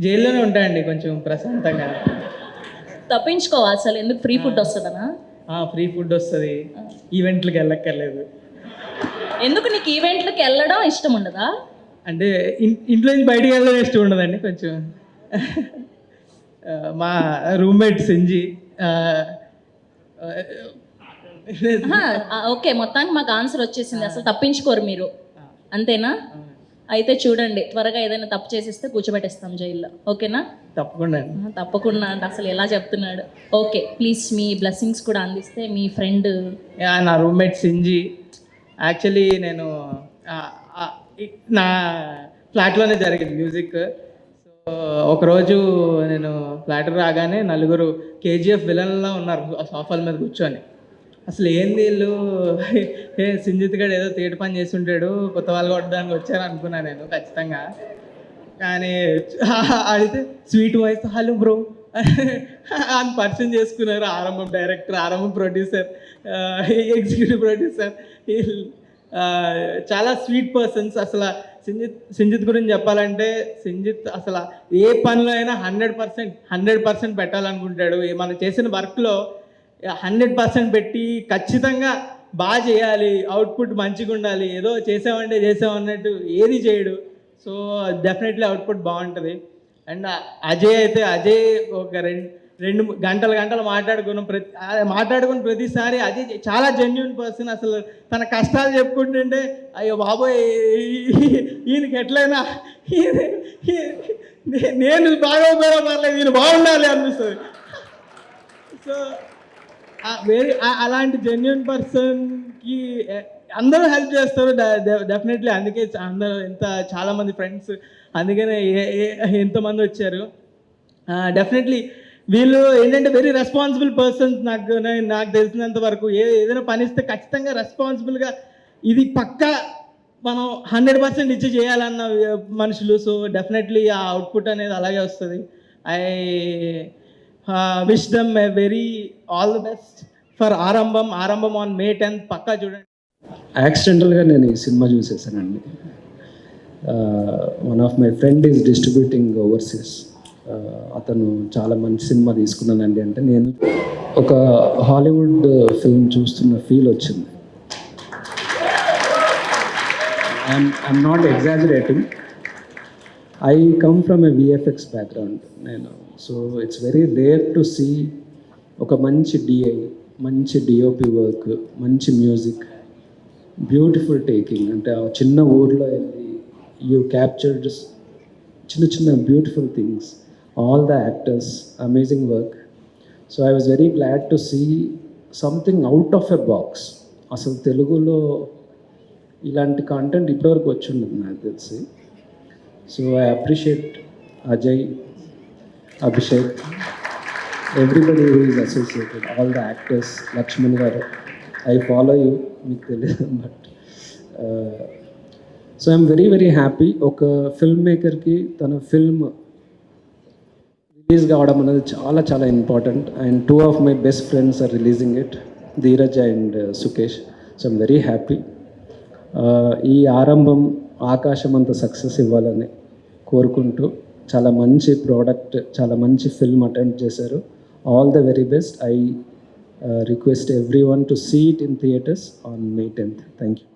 జైల్లోనే ఉంటాయండి కొంచెం ప్రశాంతంగా. తప్పించుకోవా అసలు? ఎందుకు? ఫ్రీ ఫుడ్ వస్తుందనా? ఫ్రీ ఫుడ్ వస్తుంది, ఈవెంట్లకి వెళ్ళక్కర్లేదు. ఎందుకు నీకు ఈవెంట్లకి వెళ్ళడం ఇష్టం ఉండదా? అంటే ఇంట్లో నుంచి బయటికి వెళ్ళడం ఇష్టం ఉండదండి కొంచెం. మా రూమ్మేట్ సింజి ఓకే, మొత్తానికి మాకు ఆన్సర్ వచ్చేసింది. అసలు తప్పించుకోరు మీరు, అంతేనా? అయితే చూడండి, త్వరగా ఏదైనా తప్పు చేసిస్తే కూర్చోబెట్టేస్తాం జైల్లో, ఓకేనా? తప్పకుండా. తప్పకుండా అంటే అసలు ఎలా చెప్తున్నాడు. ఓకే, ప్లీజ్ మీ బ్లెస్సింగ్స్ కూడా అందిస్తే మీ ఫ్రెండ్. నా రూమ్మేట్ సింజి. యాక్చువల్లీ నేను నా ఫ్లాట్లోనే జరిగింది మ్యూజిక్. సో ఒకరోజు నేను ఫ్లాట్ రాగానే నలుగురు కేజీఎఫ్ విలన్లా ఉన్నారు సోఫాల మీద కూర్చొని. అసలు ఏంది వీళ్ళు, సింజిత్ గడు ఏదో తేటి పని చేసి ఉంటాడు, కొత్త వాళ్ళు కొట్టడానికి వచ్చారు అనుకున్నాను నేను ఖచ్చితంగా. కానీ అడిగితే స్వీట్ వాయిస్ హలో బ్రో అని పరిచయం చేసుకున్నారు. ఆరంభం డైరెక్టర్, ఆరంభం ప్రొడ్యూసర్, ఎగ్జిక్యూటివ్ ప్రొడ్యూసర్, చాలా స్వీట్ పర్సన్స్. అసలు సింజిత్ గురించి చెప్పాలంటే, సింజిత్ అసలు ఏ పనిలో అయినా 100% పెట్టాలనుకుంటాడు. మనం చేసిన వర్క్లో 100% పెట్టి ఖచ్చితంగా బాగా చేయాలి, అవుట్పుట్ మంచిగా ఉండాలి. ఏదో చేసామన్నట్టు ఏది చేయడు. సో డెఫినెట్లీ అవుట్పుట్ బాగుంటుంది. అండ్ అజయ్ ఒక రెండు గంటలు మాట్లాడుకున్న ప్రతిసారి అజయ్ చాలా జెన్యున్ పర్సన్. అసలు తన కష్టాలు చెప్పుకుంటుంటే అయ్యో బాబోయ్ ఈయనకి ఎట్లయినా నేను బాగోపోయినా పర్లేదు, ఈయన బాగుండాలి అనిపిస్తుంది. సో అలాంటి జెన్యున్ పర్సన్కి అందరూ హెల్ప్ చేస్తారు డెఫినెట్లీ. అందుకే అందరూ చాలామంది ఫ్రెండ్స్, అందుకనే ఎంతోమంది వచ్చారు. డెఫినెట్లీ వీళ్ళు ఏంటంటే వెరీ రెస్పాన్సిబుల్ పర్సన్స్. నాకు తెలిసినంత వరకు ఏదైనా పని ఇస్తే ఖచ్చితంగా రెస్పాన్సిబుల్గా ఇది పక్కా మనం 100% ఇచ్చి చేయాలన్న మనుషులు. సో డెఫినెట్లీ ఆ అవుట్పుట్ అనేది అలాగే వస్తుంది. I wish them a very all the best for Aarambham on May 10th. పక్కా చూడండి. యాక్సిడెంటల్గా నేను ఈ సినిమా చూసేసానండి. One of my friend is distributing overseas. అతను చాలా మంచి సినిమా తీసుకున్నానండి అంటే నేను ఒక హాలీవుడ్ ఫిల్మ్ చూస్తున్న ఫీల్ వచ్చింది. I'm not exaggerating. I come from a VFX background నేను. So it's very rare to see ఒక మంచి డిఐ, మంచి డిఓపి వర్క్, మంచి మ్యూజిక్, బ్యూటిఫుల్ టేకింగ్. అంటే ఆ చిన్న ఊర్లో వెళ్ళి యూ క్యాప్చర్డ్ చిన్న beautiful things, all the actors, amazing work. So I was very glad to see something out of a box. అసలు తెలుగులో ఇలాంటి కాంటెంట్ ఇప్పటివరకు వచ్చి ఉండదు నాకు తెలిసి. So I appreciate Ajay, Abhishek, everybody who is associated, all the actors, Lakshman గారు. ఐ ఫాలో యూ, మీకు తెలియదు but. So I'm very happy. ఒక ఫిల్మ్ మేకర్కి తన ఫిల్మ్ రిలీజ్ కావడం అనేది చాలా important. And 2 of my best friends are releasing it, Dheeraj and Sukesh. So I'm very happy. ఈ ఆరంభం ఆకాశం అంత సక్సెస్ ఇవ్వాలని కోరుకుంటూ, చాలా మంచి ప్రోడక్ట్, చాలా మంచి ఫిల్మ్ అటెంప్ట్ చేశారు. All the very best. I request everyone to see it in theaters on May 10th. Thank you.